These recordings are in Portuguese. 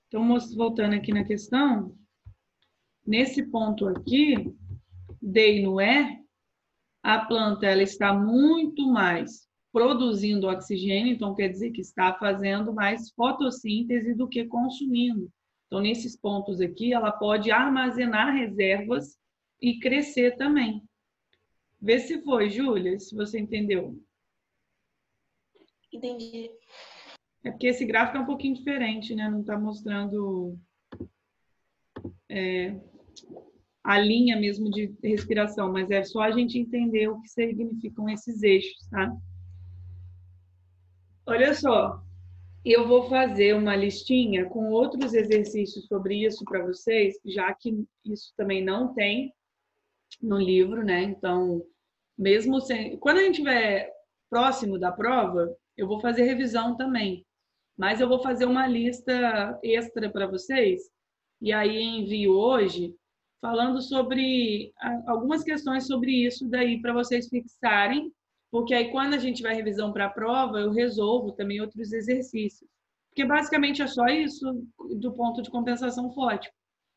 Então, voltando aqui na questão, nesse ponto aqui, D e no E, a planta ela está muito mais produzindo oxigênio, então quer dizer que está fazendo mais fotossíntese do que consumindo. Então, nesses pontos aqui, ela pode armazenar reservas e crescer também. Vê se foi, Júlia, se você entendeu. Entendi. É porque esse gráfico é um pouquinho diferente, né? Não está mostrando a linha mesmo de respiração, mas é só a gente entender o que significam esses eixos, tá? Olha só, eu vou fazer uma listinha com outros exercícios sobre isso para vocês, já que isso também não tem no livro, né? Então, mesmo sem... Quando a gente estiver próximo da prova, eu vou fazer revisão também. Mas eu vou fazer uma lista extra para vocês, e aí envio hoje, falando sobre algumas questões sobre isso daí, para vocês fixarem, porque aí quando a gente vai revisão para a prova, eu resolvo também outros exercícios. Porque basicamente é só isso do ponto de compensação fótico.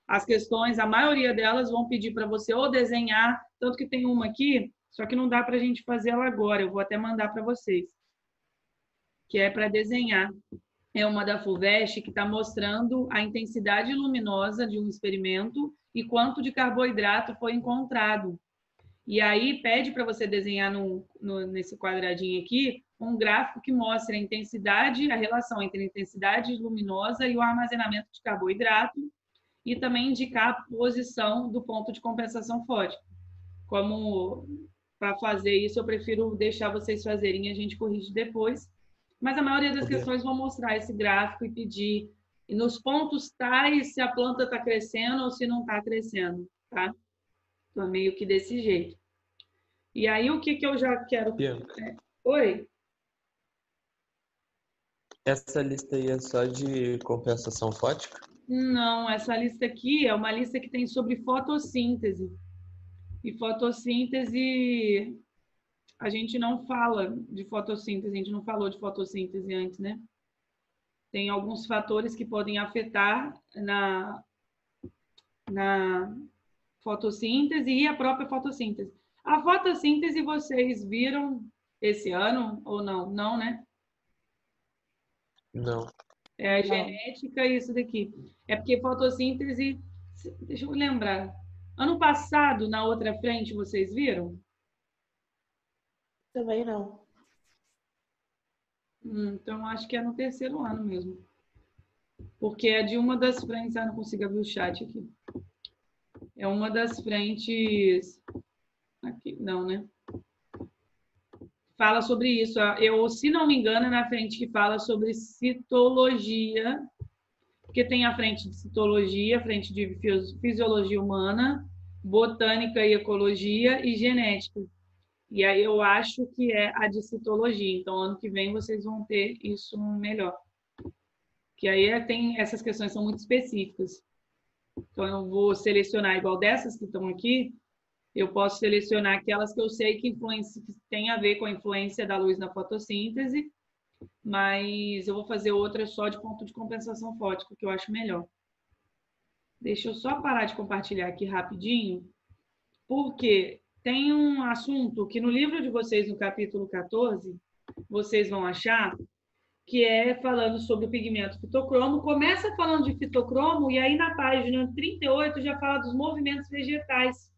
As questões, a maioria delas vão pedir para você ou desenhar, tanto que tem uma aqui, só que não dá para a gente fazer ela agora, eu vou até mandar para vocês, que é para desenhar. É uma da FUVEST que está mostrando a intensidade luminosa de um experimento e quanto de carboidrato foi encontrado. E aí pede para você desenhar nesse quadradinho aqui um gráfico que mostre a intensidade, a relação entre a intensidade luminosa e o armazenamento de carboidrato, e também indicar a posição do ponto de compensação fótica. Como para fazer isso, eu prefiro deixar vocês fazerem e a gente corrige depois. Mas a maioria das questões vão mostrar esse gráfico e pedir nos pontos tais se a planta está crescendo ou se não está crescendo, tá? Então, meio que desse jeito. E aí, o que eu já quero... Oi? Essa lista aí é só de compensação fótica? Não, essa lista aqui é uma lista que tem sobre fotossíntese. E fotossíntese... A gente não fala de fotossíntese, a gente não falou de fotossíntese antes, né? Tem alguns fatores que podem afetar na fotossíntese e a própria fotossíntese. A fotossíntese vocês viram esse ano ou não? Não, né? Não. É a genética e isso daqui. É porque fotossíntese... Deixa eu lembrar. Ano passado, na outra frente, vocês viram? Também não. Então, acho que é no terceiro ano mesmo. Porque é de uma das frentes... Ah, não consigo abrir o chat aqui. É uma das frentes... Aqui, não, né? Fala sobre isso. Eu, se não me engano, é na frente que fala sobre citologia, porque tem a frente de citologia, a frente de fisiologia humana, botânica e ecologia e genética. E aí eu acho que é a de citologia. Então, ano que vem vocês vão ter isso melhor. Que aí tem essas questões são muito específicas. Então, eu vou selecionar igual dessas que estão aqui, eu posso selecionar aquelas que eu sei que tem a ver com a influência da luz na fotossíntese, mas eu vou fazer outra só de ponto de compensação fótica, que eu acho melhor. Deixa eu só parar de compartilhar aqui rapidinho, porque tem um assunto que no livro de vocês, no capítulo 14, vocês vão achar, que é falando sobre o pigmento fitocromo. Começa falando de fitocromo e aí na página 38 já fala dos movimentos vegetais.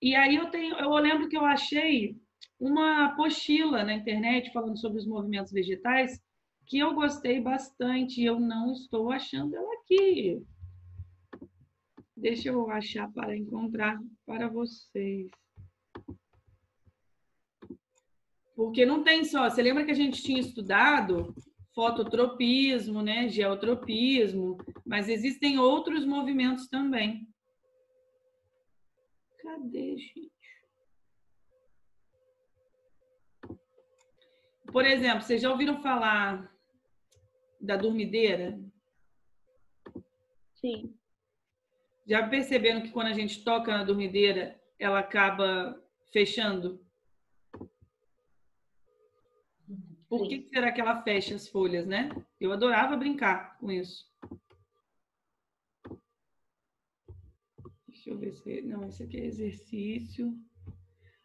E aí eu lembro que eu achei uma apostila na internet falando sobre os movimentos vegetais que eu gostei bastante e eu não estou achando ela aqui. Deixa eu achar para encontrar para vocês. Porque não tem só... Você lembra que a gente tinha estudado fototropismo, né, geotropismo, mas existem outros movimentos também. Cadê, gente? Por exemplo, vocês já ouviram falar da dormideira? Sim. Já perceberam que quando a gente toca na dormideira, ela acaba fechando? Por que será que ela fecha as folhas, né? Eu adorava brincar com isso. Deixa eu ver se... Não, esse aqui é exercício.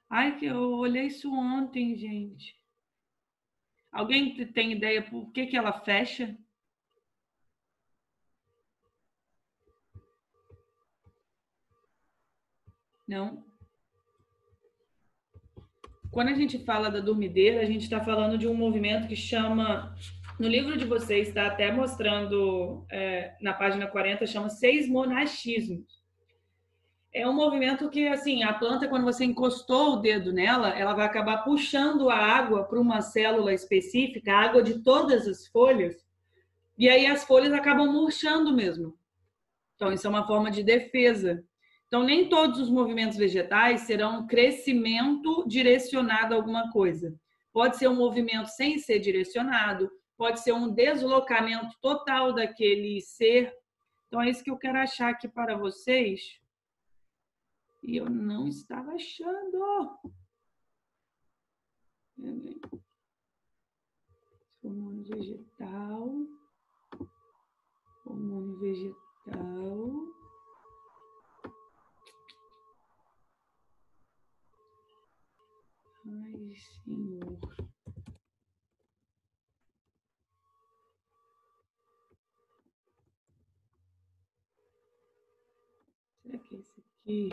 Ai, que eu olhei isso ontem, gente. Alguém tem ideia por que ela fecha? Não? Quando a gente fala da dormideira, a gente está falando de um movimento que chama... No livro de vocês está até mostrando, na página 40, chama seismonachismos. É um movimento que, assim, a planta, quando você encostou o dedo nela, ela vai acabar puxando a água para uma célula específica, a água de todas as folhas, e aí as folhas acabam murchando mesmo. Então, isso é uma forma de defesa. Então, nem todos os movimentos vegetais serão um crescimento direcionado a alguma coisa. Pode ser um movimento sem ser direcionado, pode ser um deslocamento total daquele ser. Então, é isso que eu quero achar aqui para vocês. E eu não estava achando. Hormônio vegetal. Hormônio vegetal. Ai, senhor. Será que é esse aqui?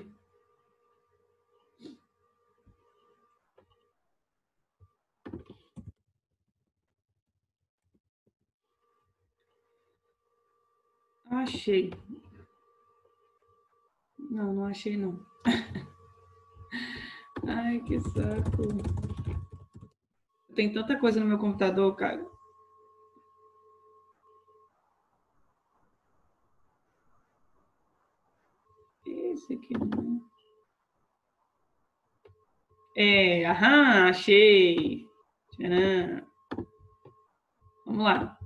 Achei. Não, não achei não. Ai, que saco. Tem tanta coisa no meu computador, cara. Esse aqui não é. Aham, achei. Tcharam. Vamos lá.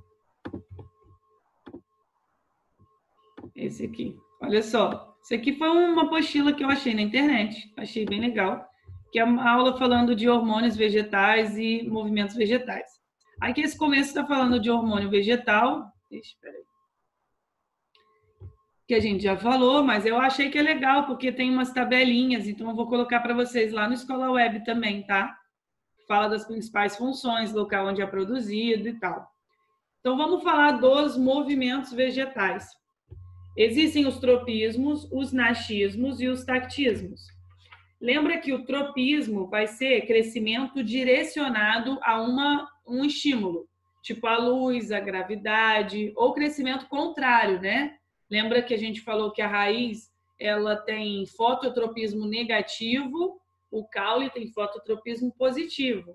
Esse aqui. Olha só. Isso aqui foi uma apostila que eu achei na internet. Achei bem legal. Que é uma aula falando de hormônios vegetais e movimentos vegetais. Aqui esse começo está falando de hormônio vegetal. Espera aí. Que a gente já falou, mas eu achei que é legal, porque tem umas tabelinhas, então eu vou colocar para vocês lá no Escola Web também, tá? Fala das principais funções, local onde é produzido e tal. Então vamos falar dos movimentos vegetais. Existem os tropismos, os nascismos e os tactismos. Lembra que o tropismo vai ser crescimento direcionado a um estímulo, tipo a luz, a gravidade, ou crescimento contrário, né? Lembra que a gente falou que a raiz ela tem fototropismo negativo, o caule tem fototropismo positivo.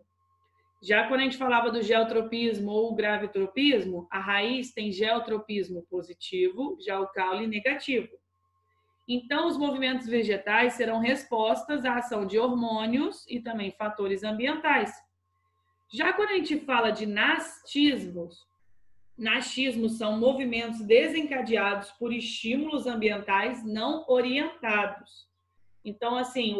Já quando a gente falava do geotropismo ou gravitropismo, a raiz tem geotropismo positivo, já o caule negativo. Então, os movimentos vegetais serão respostas à ação de hormônios e também fatores ambientais. Já quando a gente fala de nascismos, nascismos são movimentos desencadeados por estímulos ambientais não orientados. Então, assim,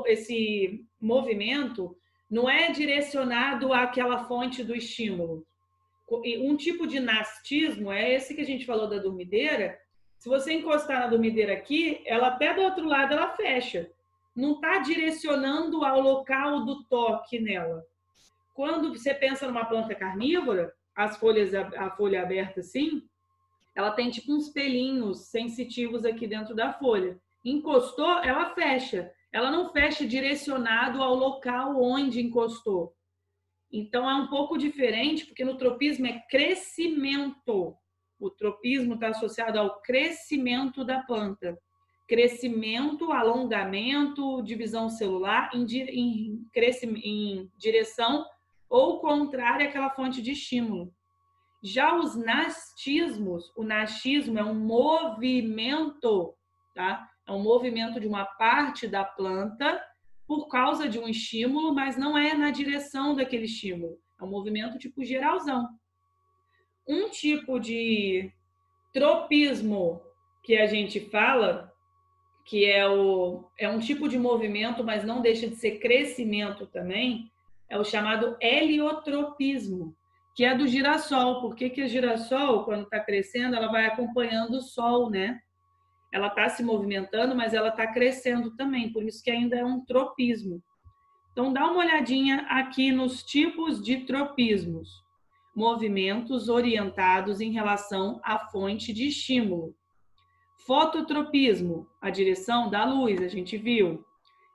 esse movimento não é direcionado àquela fonte do estímulo. Um tipo de nascismo é esse que a gente falou da dormideira. Se você encostar na dormideira aqui, ela até do outro lado ela fecha. Não está direcionando ao local do toque nela. Quando você pensa numa planta carnívora, a folha aberta assim, ela tem tipo uns pelinhos sensitivos aqui dentro da folha. Encostou, ela fecha. Ela não fecha direcionado ao local onde encostou. Então é um pouco diferente, porque no tropismo é crescimento. O tropismo está associado ao crescimento da planta. Crescimento, alongamento, divisão celular em direção ou contrária àquela fonte de estímulo. Já os nascismos, o nascismo é um movimento, tá? É um movimento de uma parte da planta por causa de um estímulo, mas não é na direção daquele estímulo. É um movimento tipo geralzão. Um tipo de tropismo que a gente fala, que é um tipo de movimento, mas não deixa de ser crescimento também, É o chamado heliotropismo, que é do girassol. Por que o girassol, quando está crescendo, ela vai acompanhando o sol, né? Ela está se movimentando, mas ela está crescendo também, por isso que ainda é um tropismo. Então, dá uma olhadinha aqui nos tipos de tropismos. Movimentos orientados em relação à fonte de estímulo. Fototropismo, a direção da luz, a gente viu.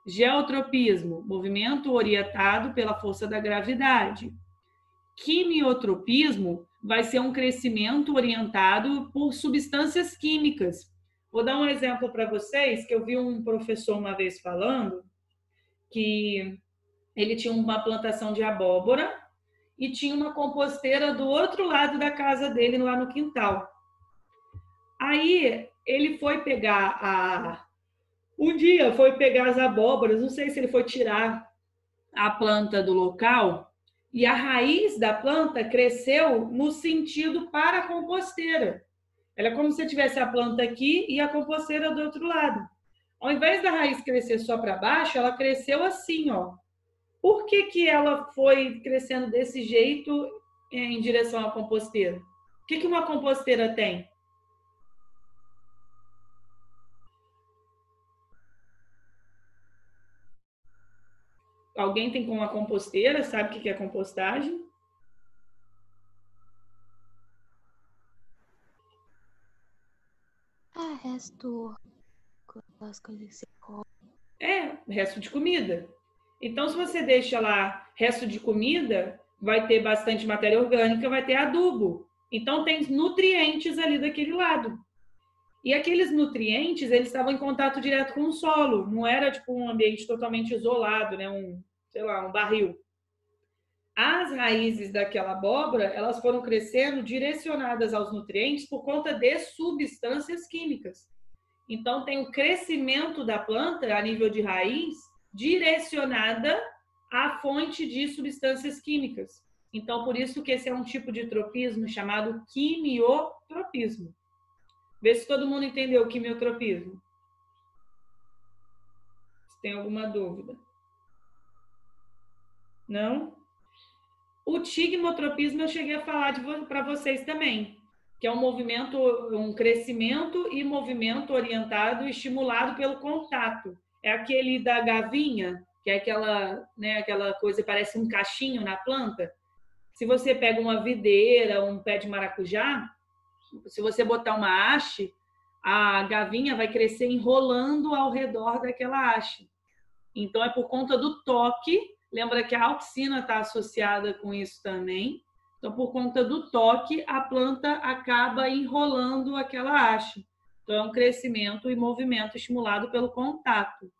Geotropismo, movimento orientado pela força da gravidade. Quimiotropismo vai ser um crescimento orientado por substâncias químicas. Vou dar um exemplo para vocês, que eu vi um professor uma vez falando que ele tinha uma plantação de abóbora e tinha uma composteira do outro lado da casa dele, lá no quintal. Aí ele foi pegar um dia foi pegar as abóboras, não sei se ele foi tirar a planta do local, e a raiz da planta cresceu no sentido para a composteira. Ela é como se tivesse a planta aqui e a composteira do outro lado. Ao invés da raiz crescer só para baixo, ela cresceu assim, ó. Por que ela foi crescendo desse jeito em direção à composteira? O que uma composteira tem? Alguém tem com uma composteira? Sabe o que é compostagem? Resto das coisas que você come. É, resto de comida. Então, se você deixa lá resto de comida, vai ter bastante matéria orgânica, vai ter adubo. Então, tem nutrientes ali daquele lado. E aqueles nutrientes, eles estavam em contato direto com o solo. Não era tipo um ambiente totalmente isolado, né? Sei lá, um barril. As raízes daquela abóbora, elas foram crescendo direcionadas aos nutrientes por conta de substâncias químicas. Então, tem o crescimento da planta a nível de raiz direcionada à fonte de substâncias químicas. Então, por isso que esse é um tipo de tropismo chamado quimiotropismo. Vê se todo mundo entendeu o quimiotropismo. Se tem alguma dúvida. Não? O tigmotropismo eu cheguei a falar para vocês também, que é um movimento, um crescimento e movimento orientado e estimulado pelo contato. É aquele da gavinha, que é aquela coisa que parece um cachinho na planta. Se você pega uma videira, um pé de maracujá, se você botar uma haste, a gavinha vai crescer enrolando ao redor daquela haste. Então, é por conta do toque. Lembra que a auxina está associada com isso também. Então, por conta do toque, a planta acaba enrolando aquela haste. Então, é um crescimento e movimento estimulado pelo contato.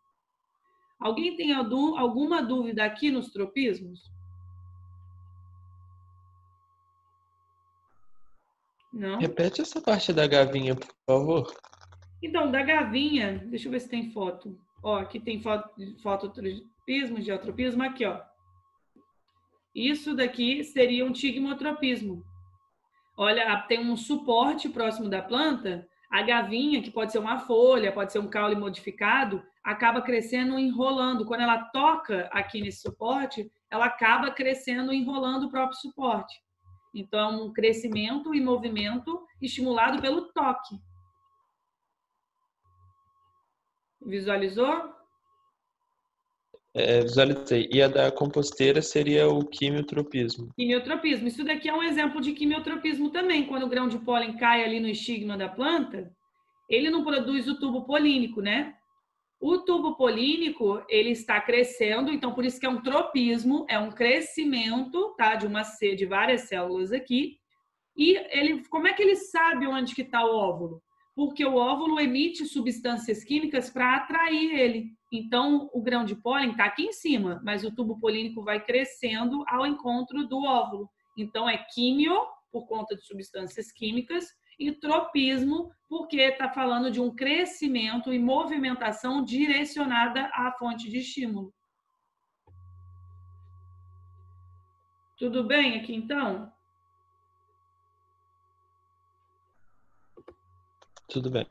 Alguém tem alguma dúvida aqui nos tropismos? Não? Repete essa parte da gavinha, por favor. Então, da gavinha, deixa eu ver se tem foto. Ó, aqui tem fototropismo, geotropismo, aqui, ó. Isso daqui seria um tigmotropismo. Olha, tem um suporte próximo da planta, a gavinha, que pode ser uma folha, pode ser um caule modificado, acaba crescendo enrolando. Quando ela toca aqui nesse suporte, ela acaba crescendo enrolando o próprio suporte. Então, um crescimento e movimento estimulado pelo toque. Visualizou? Visualizei. E a da composteira seria o quimiotropismo. Quimiotropismo. Isso daqui é um exemplo de quimiotropismo também. Quando o grão de pólen cai ali no estigma da planta, ele não produz o tubo polínico, né? O tubo polínico, ele está crescendo, então por isso que é um tropismo, é um crescimento, tá? De várias células aqui. E como é que ele sabe onde que está o óvulo? Porque o óvulo emite substâncias químicas para atrair ele. Então, o grão de pólen está aqui em cima, mas o tubo polínico vai crescendo ao encontro do óvulo. Então, é químio, por conta de substâncias químicas, e tropismo, porque está falando de um crescimento e movimentação direcionada à fonte de estímulo. Tudo bem aqui, então? Tudo bem.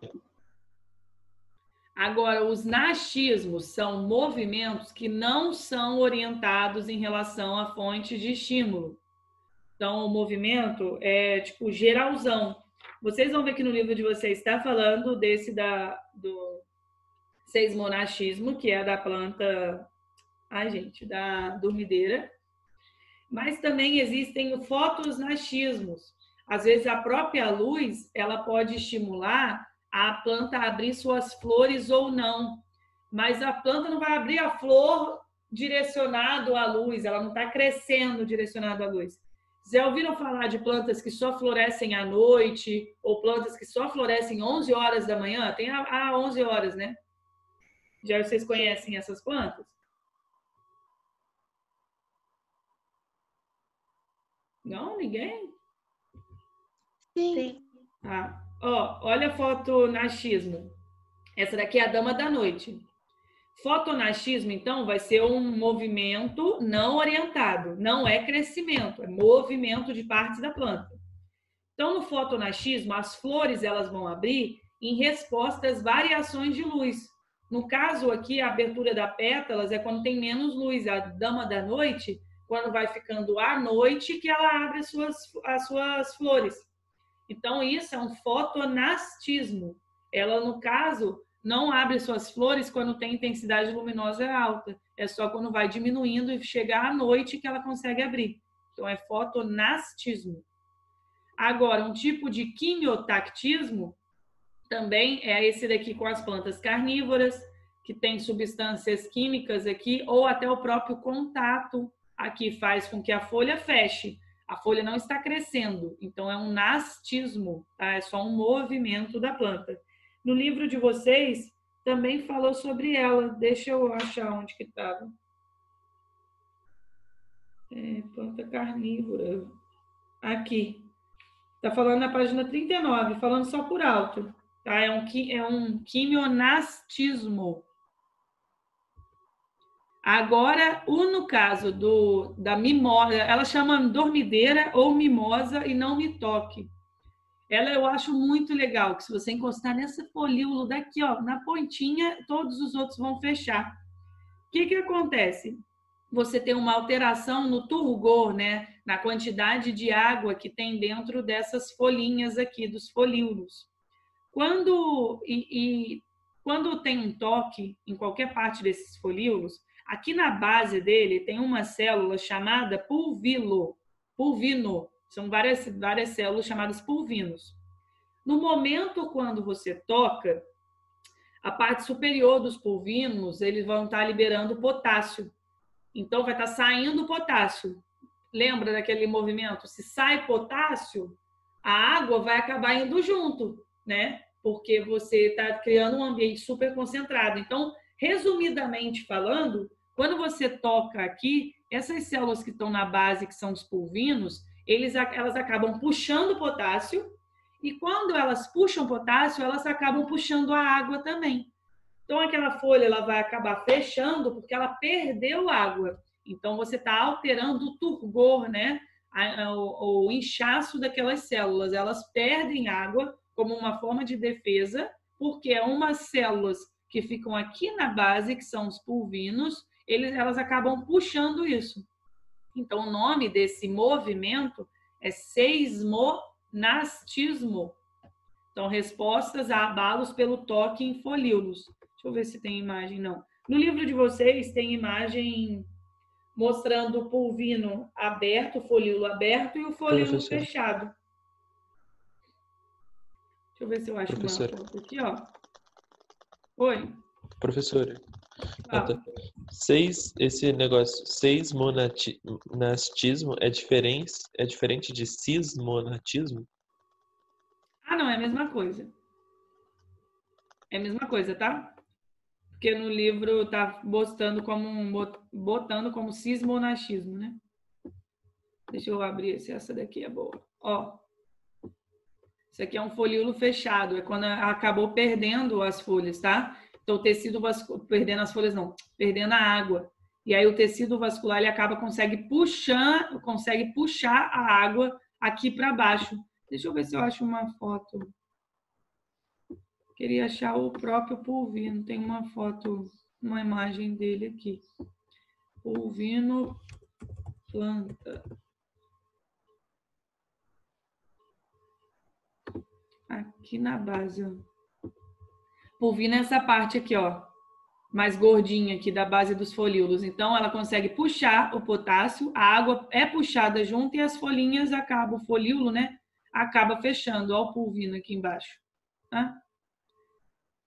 Agora, os nastismos são movimentos que não são orientados em relação a fontes de estímulo. Então, o movimento é tipo geralzão. Vocês vão ver que no livro de vocês está falando do seismonastismo, que é da planta, da dormideira. Mas também existem fotosnastismos. Às vezes a própria luz, ela pode estimular a planta a abrir suas flores ou não. Mas a planta não vai abrir a flor direcionado à luz, ela não está crescendo direcionado à luz. Já ouviram falar de plantas que só florescem à noite ou plantas que só florescem 11 horas da manhã? Tem a 11 horas, né? Já vocês conhecem essas plantas? Não? Ninguém? Sim. Ah, ó, olha a fotonastismo. Essa daqui é a dama da noite. Fotonastismo, então, vai ser um movimento não orientado. Não é crescimento, é movimento de partes da planta. Então, no fotonastismo, as flores elas vão abrir em resposta às variações de luz. No caso aqui, a abertura das pétalas é quando tem menos luz. A dama da noite, quando vai ficando à noite, que ela abre as suas flores. Então, isso é um fotonastismo. Ela, no caso, não abre suas flores quando tem intensidade luminosa alta. É só quando vai diminuindo e chegar à noite que ela consegue abrir. Então, é fotonastismo. Agora, um tipo de quimiotactismo também é esse daqui com as plantas carnívoras, que tem substâncias químicas aqui, ou até o próprio contato aqui faz com que a folha feche. A folha não está crescendo, então é um nastismo, tá? É só um movimento da planta. No livro de vocês também falou sobre ela. Deixa eu achar onde que estava. Planta carnívora. Aqui. Está falando na página 39, falando só por alto. Tá? É um quimionastismo. Agora, no caso da mimosa, ela chama dormideira ou mimosa e não me toque. Ela eu acho muito legal, que se você encostar nessa folíola daqui, ó, na pontinha, todos os outros vão fechar. O que acontece? Você tem uma alteração no turgor, né? Na quantidade de água que tem dentro dessas folhinhas aqui, dos folíolos. Quando tem um toque em qualquer parte desses folíolos, aqui na base dele tem uma célula chamada pulvino. São várias células chamadas pulvinos. No momento quando você toca, a parte superior dos pulvinos, eles vão estar liberando potássio. Então, vai estar saindo potássio. Lembra daquele movimento? Se sai potássio, a água vai acabar indo junto, né? Porque você está criando um ambiente super concentrado. Então, resumidamente falando, quando você toca aqui, essas células que estão na base, que são os pulvinos, elas acabam puxando potássio, e quando elas puxam potássio, elas acabam puxando a água também. Então, aquela folha ela vai acabar fechando porque ela perdeu água. Então, você está alterando o turgor, né? O inchaço daquelas células. Elas perdem água como uma forma de defesa, porque umas células que ficam aqui na base, que são os pulvinos, elas acabam puxando isso. Então, o nome desse movimento é seismonastismo. Então, respostas a abalos pelo toque em folíolos. Deixa eu ver se tem imagem, não. No livro de vocês tem imagem mostrando o pulvino aberto, o folíolo aberto e o folíolo fechado. Deixa eu ver se eu acho uma foto aqui, ó. Oi. Professora, esse negócio, seismonastismo é diferente de cismonatismo? Ah, não, é a mesma coisa. É a mesma coisa, tá? Porque no livro tá botando como cismonastismo, né? Deixa eu abrir essa daqui é boa. Ó. Isso aqui é um folíolo fechado, é quando acabou perdendo as folhas, tá? Então, o tecido vascular, perdendo as folhas não, perdendo a água. E aí o tecido vascular ele consegue puxar a água aqui para baixo. Deixa eu ver se eu acho uma foto. Queria achar o próprio pulvino. Tem uma foto, uma imagem dele aqui. Pulvino planta. Aqui na base, ó. Pulvino é essa parte aqui, ó, mais gordinha aqui da base dos folíolos. Então, ela consegue puxar o potássio, a água é puxada junto e as folhinhas acabam, o folíolo, né, acaba fechando. Ó o pulvino aqui embaixo. Tá?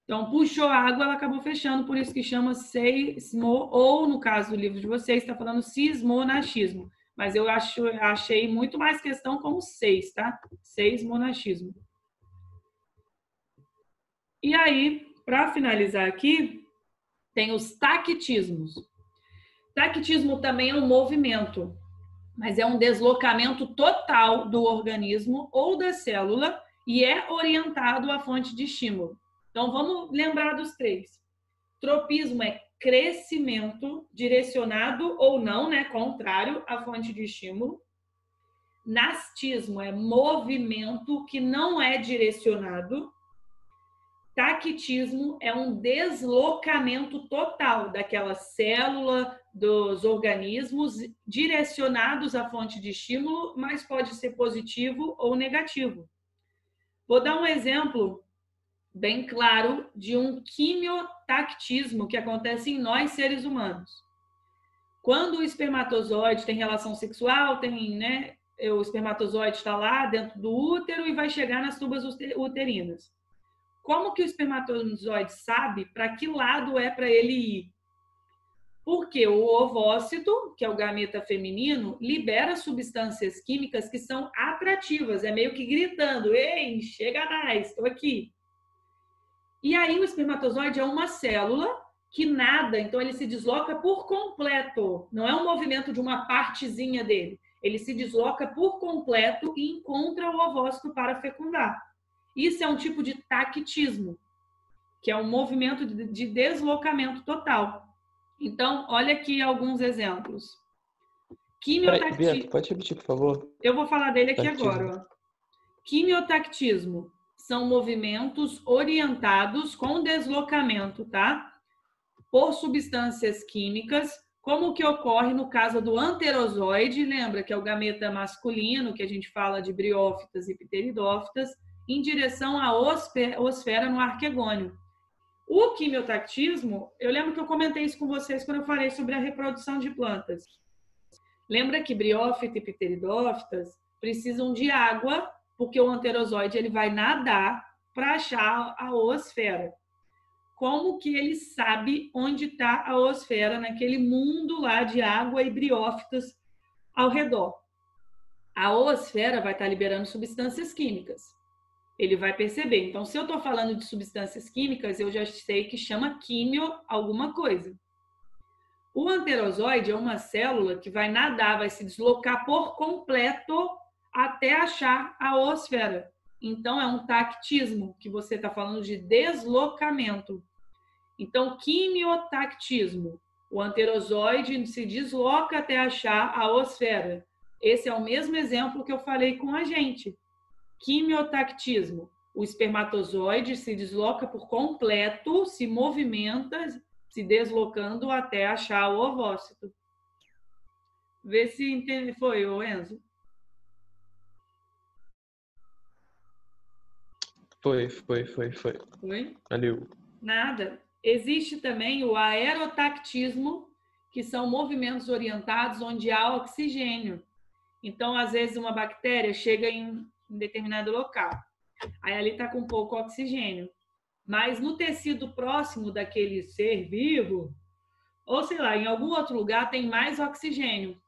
Então, puxou a água, ela acabou fechando, por isso que chama seismo, ou no caso do livro de vocês, está falando sismonachismo. Mas eu achei muito mais questão como 6, tá? Seismonachismo. E aí, para finalizar aqui, tem os tactismos. Tactismo também é um movimento, mas é um deslocamento total do organismo ou da célula e é orientado à fonte de estímulo. Então, vamos lembrar dos 3. Tropismo é crescimento direcionado ou não, né? Contrário à fonte de estímulo. Nastismo é movimento que não é direcionado. Tactismo é um deslocamento total daquela célula, dos organismos direcionados à fonte de estímulo, mas pode ser positivo ou negativo. Vou dar um exemplo bem claro de um quimiotactismo que acontece em nós, seres humanos. Quando o espermatozoide tem relação sexual, né, o espermatozoide está lá dentro do útero e vai chegar nas tubas uterinas. Como que o espermatozoide sabe para que lado é para ele ir? Porque o ovócito, que é o gameta feminino, libera substâncias químicas que são atrativas, é meio que gritando: ei, chega mais, estou aqui. E aí o espermatozoide é uma célula que nada, então ele se desloca por completo, não é um movimento de uma partezinha dele, ele se desloca por completo e encontra o ovócito para fecundar. Isso é um tipo de tactismo, que é um movimento de deslocamento total. Então, olha aqui alguns exemplos. Beto, pode repetir, por favor? Eu vou falar dele aqui Tactismo. agora. Ó. Quimiotactismo são movimentos orientados com deslocamento, tá? Por substâncias químicas, como o que ocorre no caso do anterozoide, lembra que é o gameta masculino, que a gente fala de briófitas e pteridófitas, em direção à osfera no arquegônio. O quimiotactismo, eu lembro que eu comentei isso com vocês quando eu falei sobre a reprodução de plantas. Lembra que briófita e pteridófitas precisam de água, porque o anterozoide ele vai nadar para achar a osfera. Como que ele sabe onde está a osfera naquele mundo lá de água e briófitas ao redor? A osfera vai estar liberando substâncias químicas. Ele vai perceber. Então, se eu estou falando de substâncias químicas, eu já sei que chama químio alguma coisa. O anterozoide é uma célula que vai nadar, vai se deslocar por completo até achar a osfera. Então, é um tactismo, que você está falando de deslocamento. Então, quimiotactismo. O anterozoide se desloca até achar a osfera. Esse é o mesmo exemplo que eu falei com a gente. Quimiotactismo. O espermatozoide se desloca por completo, se movimenta, se deslocando até achar o ovócito. Vê se foi, Enzo. Foi. Foi? Valeu. Nada. Existe também o aerotactismo, que são movimentos orientados onde há oxigênio. Então, às vezes, uma bactéria chega em determinado local. Aí ali está com pouco oxigênio. Mas no tecido próximo daquele ser vivo, ou sei lá, em algum outro lugar tem mais oxigênio.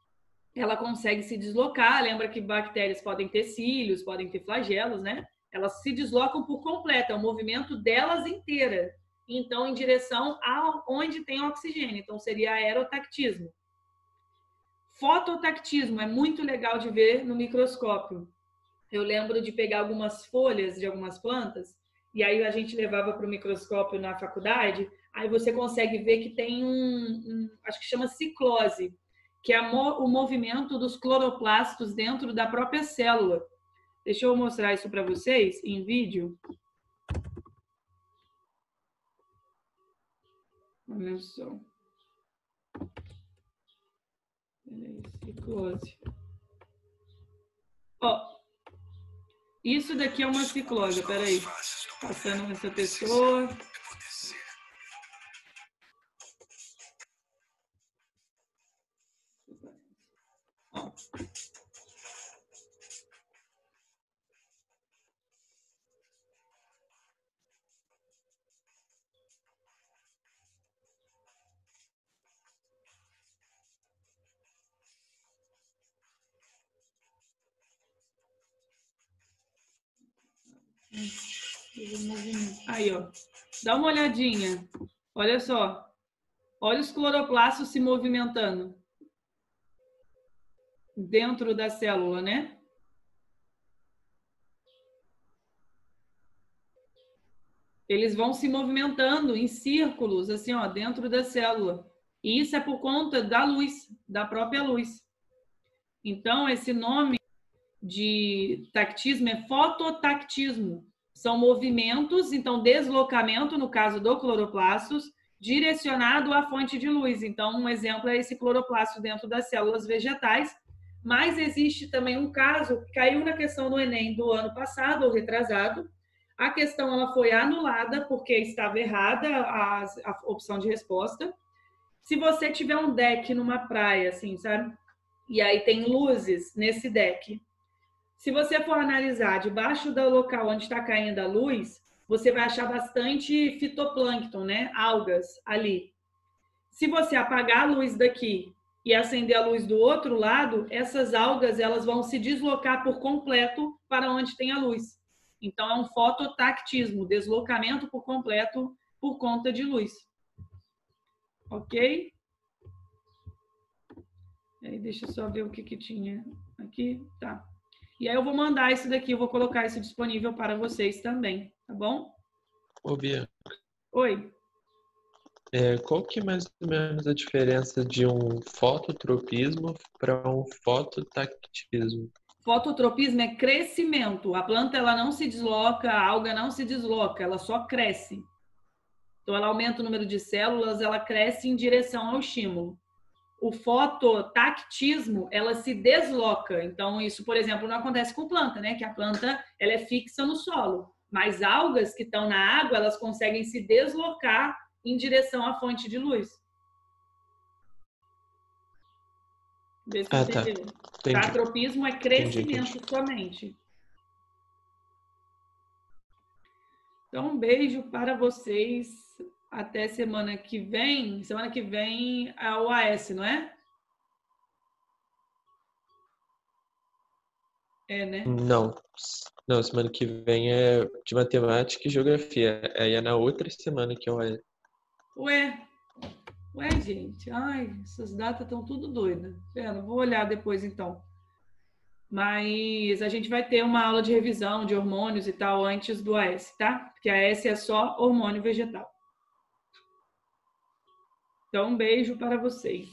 Ela consegue se deslocar. Lembra que bactérias podem ter cílios, podem ter flagelos, né? Elas se deslocam por completo, é o movimento delas inteira. Então, em direção a onde tem oxigênio. Então, seria aerotactismo. Fototactismo é muito legal de ver no microscópio. Eu lembro de pegar algumas folhas de algumas plantas e aí a gente levava para o microscópio na faculdade. Aí você consegue ver que tem acho que chama ciclose, que é o movimento dos cloroplastos dentro da própria célula. Deixa eu mostrar isso para vocês em vídeo. Olha só. Peraí, ciclose. Ó, isso daqui é uma ciclose, peraí. Passando essa pessoa. Ó. Aí, ó. Dá uma olhadinha. Olha só. Olha os cloroplastos se movimentando dentro da célula, né? Eles vão se movimentando em círculos, assim, ó, dentro da célula. E isso é por conta da luz, da própria luz. Então, esse nome de tactismo é fototactismo. São movimentos, então, deslocamento, no caso do cloroplastos, direcionado à fonte de luz. Então, um exemplo é esse cloroplasto dentro das células vegetais. Mas existe também um caso que caiu na questão do Enem do ano passado, ou retrasado. A questão ela foi anulada porque estava errada a opção de resposta. Se você tiver um deck numa praia, assim, sabe? E aí tem luzes nesse deck. Se você for analisar debaixo do local onde está caindo a luz, você vai achar bastante fitoplâncton, né? Algas ali. Se você apagar a luz daqui e acender a luz do outro lado, essas algas elas vão se deslocar por completo para onde tem a luz. Então, é um fototactismo, deslocamento por completo por conta de luz. Ok? Aí, deixa eu só ver o que tinha aqui. Tá. E aí eu vou mandar isso daqui, eu vou colocar isso disponível para vocês também, tá bom? Ô, Bia, Oi. qual que é mais ou menos a diferença de um fototropismo para um fototactismo? Fototropismo é crescimento. A planta ela não se desloca, a alga não se desloca, ela só cresce. Então, ela aumenta o número de células, ela cresce em direção ao estímulo. O fototactismo, ela se desloca. Então, isso, por exemplo, não acontece com planta, né? Que a planta ela é fixa no solo. Mas algas que estão na água, elas conseguem se deslocar em direção à fonte de luz. Vê se Tá. entendeu. Entendi. Tatropismo é crescimento Entendi. somente. Então, um beijo para vocês. Até semana que vem. Semana que vem é o AS, não é? É, né? Não, semana que vem é de matemática e geografia. Aí é na outra semana que eu... Ué, gente. Ai, essas datas estão tudo doidas. Pera, vou olhar depois então. Mas a gente vai ter uma aula de revisão de hormônios e tal antes do AS, tá? Porque a AS é só hormônio vegetal. Então, um beijo para vocês.